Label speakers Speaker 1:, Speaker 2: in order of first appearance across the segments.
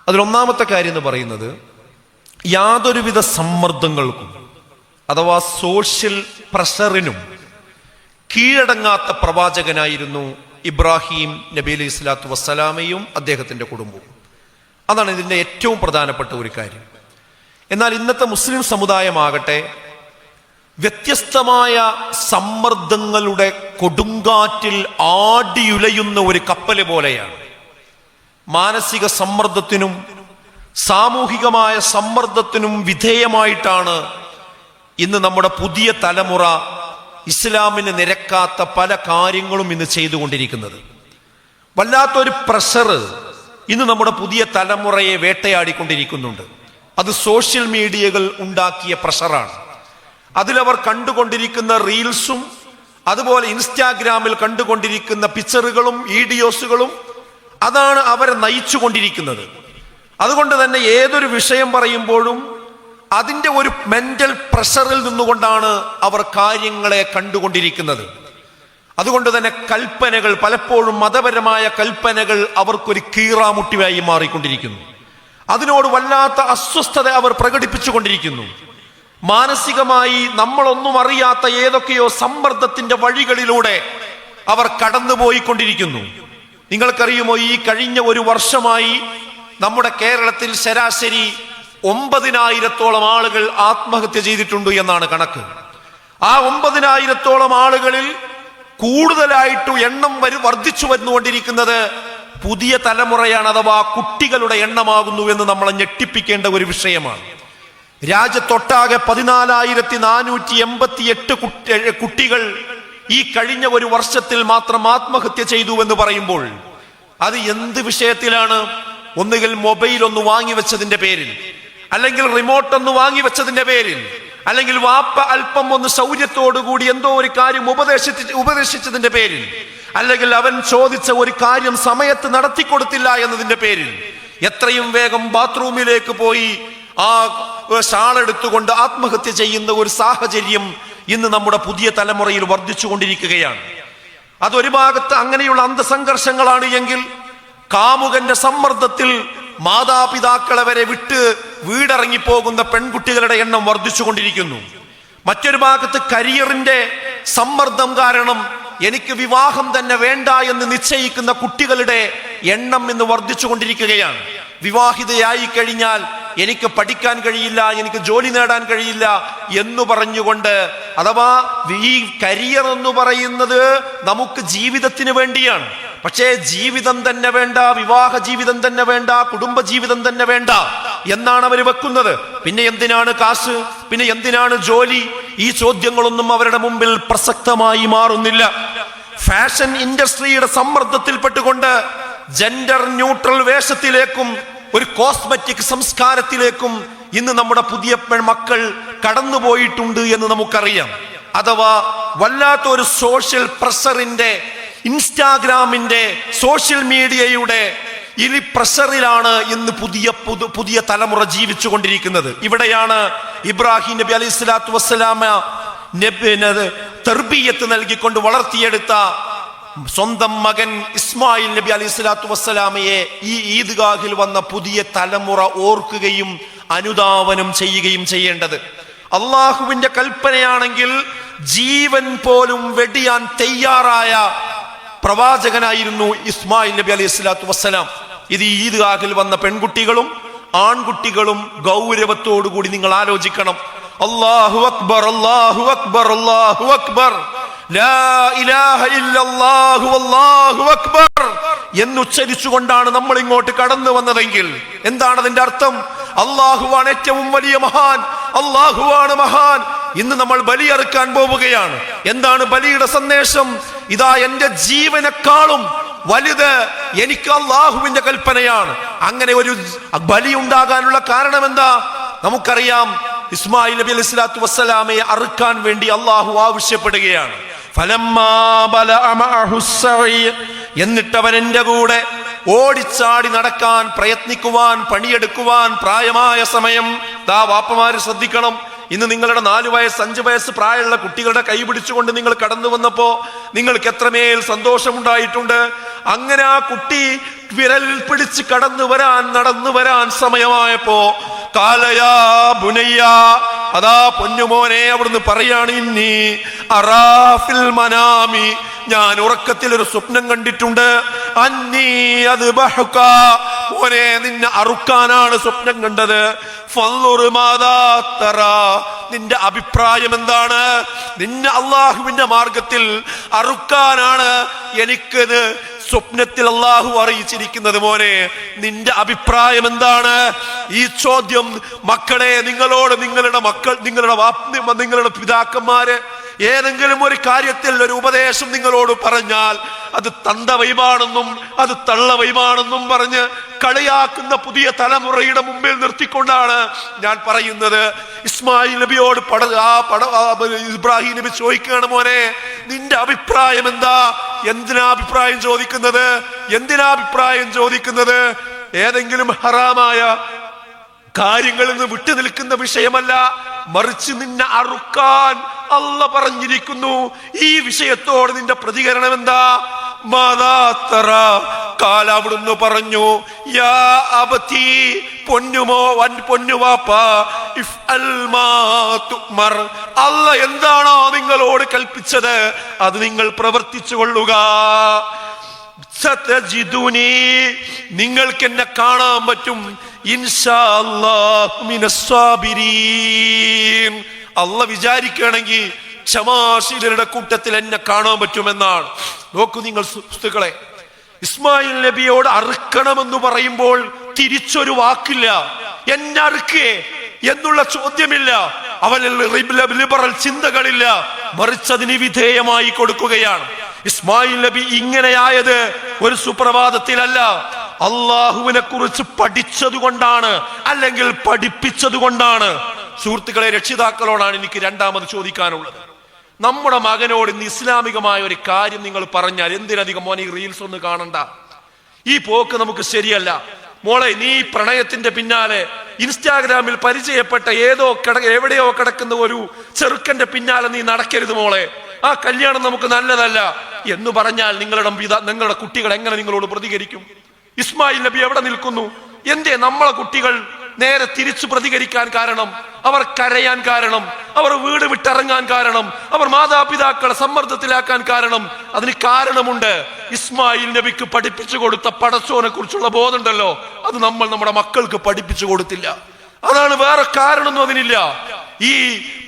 Speaker 1: അതിലൊന്നാമത്തെ കാര്യം എന്ന് പറയുന്നത്, യാതൊരുവിധ സമ്മർദ്ദങ്ങൾക്കും അഥവാ സോഷ്യൽ പ്രഷറിനും കീഴടങ്ങാത്ത പ്രവാചകനായിരുന്നു ഇബ്രാഹിം നബി അലൈഹി സ്വലാത്തു വസ്സലാമയും അദ്ദേഹത്തിൻ്റെ കുടുംബവും. അതാണ് ഇതിൻ്റെ ഏറ്റവും പ്രധാനപ്പെട്ട ഒരു കാര്യം. എന്നാൽ ഇന്നത്തെ മുസ്ലിം സമുദായമാകട്ടെ വ്യത്യസ്തമായ സമ്മർദ്ദങ്ങളുടെ കൊടുങ്കാറ്റിൽ ആടിയുലയുന്ന ഒരു കപ്പല് പോലെയാണ്. മാനസിക സമ്മർദ്ദത്തിനും സാമൂഹികമായ സമ്മർദ്ദത്തിനും വിധേയമായിട്ടാണ് ഇന്ന് നമ്മുടെ പുതിയ തലമുറ ഇസ്ലാമിന് നിരക്കാത്ത പല കാര്യങ്ങളും ഇന്ന് ചെയ്തുകൊണ്ടിരിക്കുന്നത്. വല്ലാത്തൊരു പ്രഷർ ഇന്ന് നമ്മുടെ പുതിയ തലമുറയെ വേട്ടയാടിക്കൊണ്ടിരിക്കുന്നുണ്ട്. അത് സോഷ്യൽ മീഡിയകൾ ഉണ്ടാക്കിയ പ്രഷറാണ്. അതിലവർ കണ്ടുകൊണ്ടിരിക്കുന്ന റീൽസും അതുപോലെ ഇൻസ്റ്റാഗ്രാമിൽ കണ്ടുകൊണ്ടിരിക്കുന്ന പിക്ചറുകളും വീഡിയോസുകളും അതാണ് അവരെ നയിച്ചുകൊണ്ടിരിക്കുന്നത്. അതുകൊണ്ട് തന്നെ ഏതൊരു വിഷയം പറയുമ്പോഴും അതിൻ്റെ ഒരു മെന്റൽ പ്രഷറിൽ നിന്നുകൊണ്ടാണ് അവർ കാര്യങ്ങളെ കണ്ടുകൊണ്ടിരിക്കുന്നത്. അതുകൊണ്ട് തന്നെ കൽപ്പനകൾ, പലപ്പോഴും മതപരമായ കൽപ്പനകൾ അവർക്കൊരു കീറാമുട്ടിയായി മാറിക്കൊണ്ടിരിക്കുന്നു. അതിനോട് വല്ലാത്ത അസ്വസ്ഥത അവർ പ്രകടിപ്പിച്ചുകൊണ്ടിരിക്കുന്നു. മാനസികമായി നമ്മളൊന്നും അറിയാത്ത ഏതൊക്കെയോ സമ്മർദ്ദത്തിന്റെ വഴികളിലൂടെ അവർ കടന്നുപോയിക്കൊണ്ടിരിക്കുന്നു. നിങ്ങൾക്കറിയുമോ, ഈ കഴിഞ്ഞ ഒരു വർഷമായി നമ്മുടെ കേരളത്തിൽ ശരാശരി 9,000-ഓളം ആളുകൾ ആത്മഹത്യ ചെയ്തിട്ടുണ്ട് എന്നാണ് കണക്ക്. ആ 9,000-ഓളം ആളുകളിൽ കൂടുതലായിട്ട് എണ്ണം വർദ്ധിച്ചു വന്നുകൊണ്ടിരിക്കുന്നത് പുതിയ തലമുറയാണ്, അഥവാ കുട്ടികളുടെ എണ്ണമാകുന്നു എന്ന് നമ്മളെ ഞെട്ടിപ്പിക്കേണ്ട ഒരു വിഷയമാണ്. രാജ്യത്തൊട്ടാകെ 14,488 കുട്ടികൾ ഈ കഴിഞ്ഞ ഒരു വർഷത്തിൽ മാത്രം ആത്മഹത്യ ചെയ്തു എന്ന് പറയുമ്പോൾ അത് എന്ത് വിഷയത്തിലാണ്? ഒന്നുകിൽ മൊബൈൽ ഒന്ന് വാങ്ങിവെച്ചതിന്റെ പേരിൽ, അല്ലെങ്കിൽ റിമോട്ട് ഒന്ന് വാങ്ങിവെച്ചതിന്റെ പേരിൽ, അല്ലെങ്കിൽ വാപ്പ അല്പം ഒന്ന് ശൗര്യത്തോടുകൂടി എന്തോ ഒരു കാര്യം ഉപദേശിച്ചതിന്റെ പേരിൽ, അല്ലെങ്കിൽ അവൻ ചോദിച്ച ഒരു കാര്യം സമയത്ത് നടത്തിക്കൊടുത്തില്ല എന്നതിന്റെ പേരിൽ എത്രയും വേഗം ബാത്റൂമിലേക്ക് പോയി ആ ഷാളെടുത്തുകൊണ്ട് ആത്മഹത്യ ചെയ്യുന്ന ഒരു സാഹചര്യം ഇന്ന് നമ്മുടെ പുതിയ തലമുറയിൽ വർദ്ധിച്ചുകൊണ്ടിരിക്കുകയാണ്. അതൊരു ഭാഗത്ത് അങ്ങനെയുള്ള അന്തസംഘർഷങ്ങളാണ് എങ്കിൽ, കാമുകന്റെ സമ്മർദ്ദത്തിൽ മാതാപിതാക്കളെ വരെ വിട്ട് വീടിറങ്ങിപ്പോകുന്ന പെൺകുട്ടികളുടെ എണ്ണം വർദ്ധിച്ചുകൊണ്ടിരിക്കുന്നു. മറ്റൊരു ഭാഗത്ത് കരിയറിന്റെ സമ്മർദ്ദം കാരണം എനിക്ക് വിവാഹം തന്നെ വേണ്ട എന്ന് നിശ്ചയിക്കുന്ന കുട്ടികളുടെ എണ്ണം ഇന്ന് വർദ്ധിച്ചുകൊണ്ടിരിക്കുകയാണ്. വിവാഹിതയായി കഴിഞ്ഞാൽ എനിക്ക് പഠിക്കാൻ കഴിയില്ല, എനിക്ക് ജോലി നേടാൻ കഴിയില്ല എന്ന് പറഞ്ഞുകൊണ്ട്, അഥവാ ഈ കരിയർ എന്ന് പറയുന്നത് നമുക്ക് ജീവിതത്തിന് വേണ്ടിയാണ്. പക്ഷേ ജീവിതം തന്നെ വേണ്ട, വിവാഹ ജീവിതം തന്നെ വേണ്ട, കുടുംബ ജീവിതം തന്നെ വേണ്ട എന്നാണ് അവർ വെക്കുന്നത്. പിന്നെ എന്തിനാണ് കാശ്? പിന്നെ എന്തിനാണ് ജോലി? ഈ ചോദ്യങ്ങളൊന്നും അവരുടെ മുമ്പിൽ പ്രസക്തമായി മാറുന്നില്ല. ഫാഷൻ ഇൻഡസ്ട്രിയുടെ സമ്മർദ്ദത്തിൽപ്പെട്ടുകൊണ്ട് ജെൻഡർ ന്യൂട്രൽ വേഷത്തിലേക്കും ഒരു കോസ്മെറ്റിക് സംസ്കാരത്തിലേക്കും ഇന്ന് നമ്മുടെ പുതിയ മക്കൾ കടന്നുപോയിട്ടുണ്ട് എന്ന് നമുക്കറിയാം. അഥവാ വല്ലാത്തൊരു സോഷ്യൽ പ്രഷറിന്റെ, ഇൻസ്റ്റാഗ്രാമിന്റെ, സോഷ്യൽ മീഡിയയുടെ ഈ പ്രഷറിലാണ് ഇന്ന് പുതിയ തലമുറ ജീവിച്ചു കൊണ്ടിരിക്കുന്നത്. ഇവിടെയാണ് ഇബ്രാഹിം നബി അലൈഹി സ്വലാത്തു വസ്സലാമ തർബിയത്ത് നൽകിക്കൊണ്ട് വളർത്തിയെടുത്ത സ്വന്തം മകൻ ഇസ്മായിൽ നബി അലൈഹി സ്വലാത്തു വസ്സലാമയെ ഈ ഈദ്ഗാഹിൽ വന്ന പുതിയ തലമുറ ഓർക്കുകയും അനുധാവനം ചെയ്യുകയും ചെയ്യേണ്ടത്. അള്ളാഹുവിന്റെ കൽപ്പനയാണെങ്കിൽ ജീവൻ പോലും വെടിയാൻ തയ്യാറായ പ്രവാചകനായിരുന്നു ഇസ്മായിൽ നബി അലൈഹി സ്വലാത്തു വസ്സലാം. ഇത് ഈ ഈദ്ഗാഹിൽ വന്ന പെൺകുട്ടികളും ആൺകുട്ടികളും ഗൗരവത്തോടുകൂടി നിങ്ങൾ ആലോചിക്കണം. അല്ലാഹു അക്ബർ, അല്ലാഹു അക്ബർ, അല്ലാഹു അക്ബർ, ലാ ഇലാഹ ഇല്ലല്ലാഹു അല്ലാഹു അക്ബർ എന്നുച്ചരിച്ചുകൊണ്ടാണ് നമ്മൾ ഇങ്ങോട്ട് കടന്നു വന്നതെങ്കിൽ എന്താണ് അതിന്റെ അർത്ഥം? അള്ളാഹുവാണ് ഏറ്റവും വലിയ മഹാൻ, അള്ളാഹുവാണ് മഹാൻ. ഇന്ന് നമ്മൾ ബലിയറുക്കാൻ പോവുകയാണ്. എന്താണ് ബലിയുടെ സന്ദേശം? ഇതാ എന്റെ ജീവനെക്കാളും വലുത് എനിക്ക് അള്ളാഹുവിന്റെ കൽപ്പനയാണ്. അങ്ങനെ ഒരു ബലി ഉണ്ടാകാനുള്ള കാരണം എന്താ? നമുക്കറിയാം, ഇസ്മായിൽ നബി അലൈഹി സ്വലാത്തു വസ്സലാമയെ അറുക്കാൻ വേണ്ടി അള്ളാഹു ആവശ്യപ്പെടുകയാണ്. എന്നിട്ടവൻ എന്റെ കൂടെ ഓടിച്ചാടി നടക്കാൻ പ്രയത്നിക്കുവാൻ, പണിയെടുക്കുവാൻ പ്രായമായ സമയം. വാപ്പമാര് ശ്രദ്ധിക്കണം. ഇന്ന് നിങ്ങളുടെ 4 വയസ്സ് 5 വയസ്സ് പ്രായമുള്ള കുട്ടികളുടെ കൈ പിടിച്ചുകൊണ്ട് നിങ്ങൾ കടന്നു വന്നപ്പോ നിങ്ങൾക്ക് എത്രമേൽ സന്തോഷമുണ്ടായിട്ടുണ്ട്. അങ്ങനെ ആ കുട്ടി വിരൽ പിടിച്ച് നടന്നു വരാൻ സമയമായപ്പോ കാലയാ ബുനയ്യ, അതാ പൊന്നുമോനെ അവിടുന്ന് പറയാണ്, ഇന്നി അറാഫിൽ മനാമി, ഞാൻ ഉറക്കത്തിൽ ഒരു സ്വപ്നം കണ്ടിട്ടുണ്ട്, അന്നീ അത് ബഹുക, മോനെ നിന്നെ അറുക്കാനാണ് സ്വപ്നം കണ്ടത്, ഫൻളുർ മാദാ തറാ, നിന്റെ അഭിപ്രായം എന്താണ്? നിന്നെ അള്ളാഹുവിന്റെ മാർഗത്തിൽ അറുക്കാനാണ് എനിക്കത് സ്വപ്നത്തിൽ അള്ളാഹു അറിയിച്ചിരിക്കുന്നത്, മോനെ നിന്റെ അഭിപ്രായം എന്താണ്? ഈ ചോദ്യം മക്കളെ നിങ്ങളോട് നിങ്ങളുടെ പിതാക്കന്മാര് ഏതെങ്കിലും ഒരു കാര്യത്തിൽ ഒരു ഉപദേശം നിങ്ങളോട് പറഞ്ഞാൽ അത് തന്ത വൈബാണെന്നും അത് തള്ള വൈബാണെന്നും പറഞ്ഞ് കളിയാക്കുന്ന പുതിയ തലമുറയുടെ മുമ്പിൽ നിർത്തിക്കൊണ്ടാണ് ഞാൻ പറയുന്നത്. ഇസ്മായിൽ നബിയോട് ഇബ്രാഹിം നബി ചോദിക്കുകയാണ്, മോനെ നിന്റെ അഭിപ്രായം എന്താ? എന്തിനാ അഭിപ്രായം ചോദിക്കുന്നത്? ഏതെങ്കിലും ഹറാമായ കാര്യങ്ങളിൽ നിന്ന് വിട്ടു നിൽക്കുന്ന വിഷയമല്ല, മറിച്ച് നിന്നെ അറുക്കാൻ അല്ല പറഞ്ഞിരിക്കുന്നു. ഈ വിഷയത്തോട് നിന്റെ പ്രതികരണം എന്താ? അവിടുന്ന് പറഞ്ഞു, യാ അബതി, പൊന്നുവാപ്പ, അല്ല എന്താണോ നിങ്ങളോട് കൽപ്പിച്ചത് അത് നിങ്ങൾ പ്രവർത്തിച്ചു കൊള്ളുക. സതജിദുനി, നിങ്ങൾക്ക് എന്നെ കാണാൻ പറ്റും, ഇൻഷാ അല്ലാഹു മിനസ് സാബിരീൻ, അല്ല വിചാരിക്കുകയാണെങ്കിൽ ക്ഷമാശീലരുടെ കൂട്ടത്തിൽ എന്നെ കാണാൻ പറ്റുമെന്നാണ്. നോക്കൂ നിങ്ങൾ സുഹൃത്തുക്കളെ, ഇസ്മായിൽ നബിയോട് അറുക്കണമെന്ന് പറയുമ്പോൾ തിരിച്ചൊരു വാക്കില്ല, എന്നെ അറുക്കേ എന്നുള്ള ചോദ്യമില്ല, അവനിൽ ലിബറൽ ചിന്തകളില്ല, മറിച്ച് അതിന് വിധേയമായി കൊടുക്കുകയാണ്. ഇസ്മായിൽ നബി ഇങ്ങനെയായത് ഒരു സുപ്രഭാതത്തിലല്ല, അള്ളാഹുവിനെ കുറിച്ച് പഠിച്ചതുകൊണ്ടാണ്, അല്ലെങ്കിൽ പഠിപ്പിച്ചതുകൊണ്ടാണ്. സുഹൃത്തുക്കളെ, രക്ഷിതാക്കളോടാണ് എനിക്ക് രണ്ടാമത് ചോദിക്കാനുള്ളത്. നമ്മുടെ മകനോട് ഇന്ന് ഇസ്ലാമികമായ ഒരു കാര്യം നിങ്ങൾ പറഞ്ഞാൽ, എന്തിനധികം മോനെ ഈ റീൽസ് ഒന്ന് കാണണ്ട, ഈ പോക്ക് നമുക്ക് ശരിയല്ല, മോളെ നീ പ്രണയത്തിന്റെ പിന്നാലെ ഇൻസ്റ്റാഗ്രാമിൽ പരിചയപ്പെട്ട എവിടെയോ കിടക്കുന്ന ഒരു ചെറുക്കന്റെ പിന്നാലെ നീ നടക്കരുത് മോളെ, ആ കല്യാണം നമുക്ക് നല്ലതല്ല എന്ന് പറഞ്ഞാൽ നിങ്ങളുടെ കുട്ടികൾ എങ്ങനെ നിങ്ങളോട് പ്രതികരിക്കും? ഇസ്മായിൽ നബി എവിടെ നിൽക്കുന്നു? എന്തേ നമ്മളെ കുട്ടികൾ നേരെ തിരിച്ചു പ്രതികരിക്കാൻ കാരണം? അവർ കരയാൻ കാരണം, അവർ വീട് വിട്ടിറങ്ങാൻ കാരണം, അവർ മാതാപിതാക്കളെ സമ്മർദ്ദത്തിലാക്കാൻ കാരണം? അതിന് കാരണമുണ്ട്. ഇസ്മായിൽ നബിക്ക് പഠിപ്പിച്ചു കൊടുത്ത പടച്ചോനെ കുറിച്ചുള്ള ബോധമുണ്ടല്ലോ, അത് നമ്മൾ നമ്മുടെ മക്കൾക്ക് പഠിപ്പിച്ചു കൊടുത്തില്ല. അതാണ്, വേറെ കാരണമൊന്നും അതിനില്ല. ഈ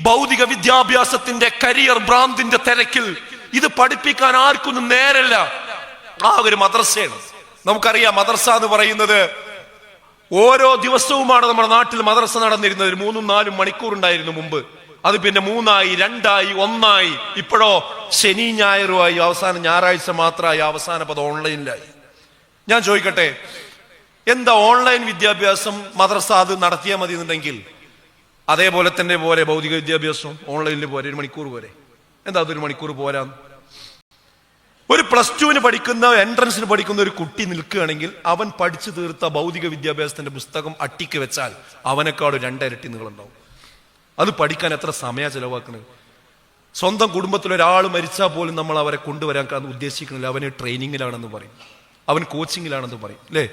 Speaker 1: ഭൗതിക വിദ്യാഭ്യാസത്തിന്റെ കരിയർ ഭ്രാന്തിന്റെ തിരക്കിൽ ഇത് പഠിപ്പിക്കാൻ ആർക്കൊന്നും നേരല്ല. ആ ഒരു മദ്രസയാണ്. നമുക്കറിയാം, മദ്രസ എന്ന് പറയുന്നത് ഓരോ ദിവസവുമാണ് നമ്മുടെ നാട്ടിൽ മദ്രസ നടന്നിരുന്നത്. 3-4 മണിക്കൂർ ഉണ്ടായിരുന്നു മുമ്പ്, അത് പിന്നെ 3ആയി, 2ആയി, 1ആയി, ഇപ്പോഴോ ശനി ഞായറുമായി, അവസാനം ഞായറാഴ്ച മാത്രമായി, അവസാനം അത് ഓൺലൈനിലായി. ഞാൻ ചോദിക്കട്ടെ, എന്താ ഓൺലൈൻ വിദ്യാഭ്യാസം മദ്രസ അത് നടത്തിയാൽ മതി എന്നുണ്ടെങ്കിൽ അതേപോലെ തന്നെ പോലെ ഭൗതിക വിദ്യാഭ്യാസം ഓൺലൈനിൽ പോരെ, 1 മണിക്കൂർ പോരെ? എന്താ അതൊരു മണിക്കൂർ പോരാന്ന്? ഒരു +2 പഠിക്കുന്ന, എൻട്രൻസിന് പഠിക്കുന്ന ഒരു കുട്ടി നിൽക്കുകയാണെങ്കിൽ അവൻ പഠിച്ചു തീർത്ത ഭൗതിക വിദ്യാഭ്യാസത്തിന്റെ പുസ്തകം അട്ടിക്ക് വെച്ചാൽ അവനേക്കാൾ 2 ഇരട്ടി നീളുണ്ടാവും. അത് പഠിക്കാൻ എത്ര സമയം ചെലവാക്കണത്? സ്വന്തം കുടുംബത്തിൽ ഒരാൾ മരിച്ചാൽ പോലും നമ്മൾ അവരെ കൊണ്ടുവരാൻ ഉദ്ദേശിക്കുന്നില്ല, അവന് ട്രെയിനിങ്ങിലാണെന്ന് പറയും, അവൻ കോച്ചിങ്ങിലാണെന്ന് പറയും, അല്ലേ?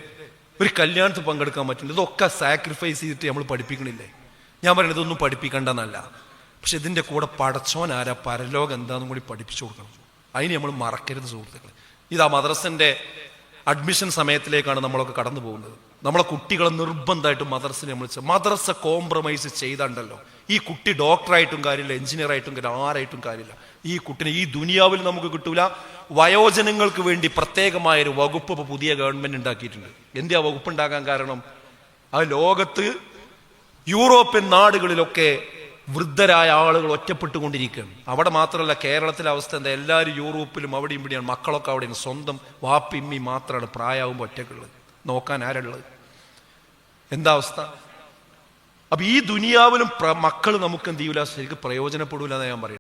Speaker 1: ഒരു കല്യാണത്തിൽ പങ്കെടുക്കാൻ പറ്റില്ല, ഇതൊക്കെ സാക്രിഫൈസ് ചെയ്തിട്ട് നമ്മൾ പഠിപ്പിക്കണില്ലേ? ഞാൻ പറയുന്നത് ഇതൊന്നും പഠിപ്പിക്കണ്ടെന്നല്ല, പക്ഷെ ഇതിന്റെ കൂടെ പടച്ചോൻ ആരാ, പരലോകം എന്താണെന്നും കൂടി പഠിപ്പിച്ചു കൊടുക്കണം. അതിന് നമ്മൾ മറക്കരുത് സുഹൃത്തുക്കളെ. ഇതാ മദ്രസന്റെ അഡ്മിഷൻ സമയത്തിലേക്കാണ് നമ്മളൊക്കെ കടന്നു പോകുന്നത്. നമ്മളെ കുട്ടികളെ നിർബന്ധമായിട്ടും മദ്രസ കോംപ്രമൈസ് ചെയ്താണ്ടല്ലോ ഈ കുട്ടി ഡോക്ടറായിട്ടും കാര്യമില്ല, എഞ്ചിനീയർ ആയിട്ടും കാര്യമില്ല, ആരായിട്ടും കാര്യമില്ല. ഈ കുട്ടിനെ ഈ ദുനിയാവിൽ നമുക്ക് കിട്ടൂല. വയോജനങ്ങൾക്ക് വേണ്ടി പ്രത്യേകമായൊരു വകുപ്പ് ഇപ്പോൾ പുതിയ ഗവൺമെന്റ് ഉണ്ടാക്കിയിട്ടുണ്ട്. എന്താ വകുപ്പ് ഉണ്ടാകാൻ കാരണം? ആ ലോകത്ത് യൂറോപ്യൻ നാടുകളിലൊക്കെ വൃദ്ധരായ ആളുകൾ ഒറ്റപ്പെട്ടുകൊണ്ടിരിക്കുകയാണ്. അവിടെ മാത്രമല്ല, കേരളത്തിലെ അവസ്ഥ എന്താ? എല്ലാവരും യൂറോപ്പിലും അവിടെയും ഇവിടെയാണ്, മക്കളൊക്കെ അവിടെയാണ്, സ്വന്തം വാപ്പിമ്മി മാത്രമാണ് പ്രായമാകുമ്പോൾ ഒറ്റക്കുള്ളത്, നോക്കാൻ ആരുള്ളത്? എന്താ അവസ്ഥ? അപ്പൊ ഈ ദുനിയാവിലും മക്കൾ നമുക്ക് എന്ത് ചെയ്യൂല, ശരിക്കും പ്രയോജനപ്പെടൂല എന്ന് ഞാൻ പറയും.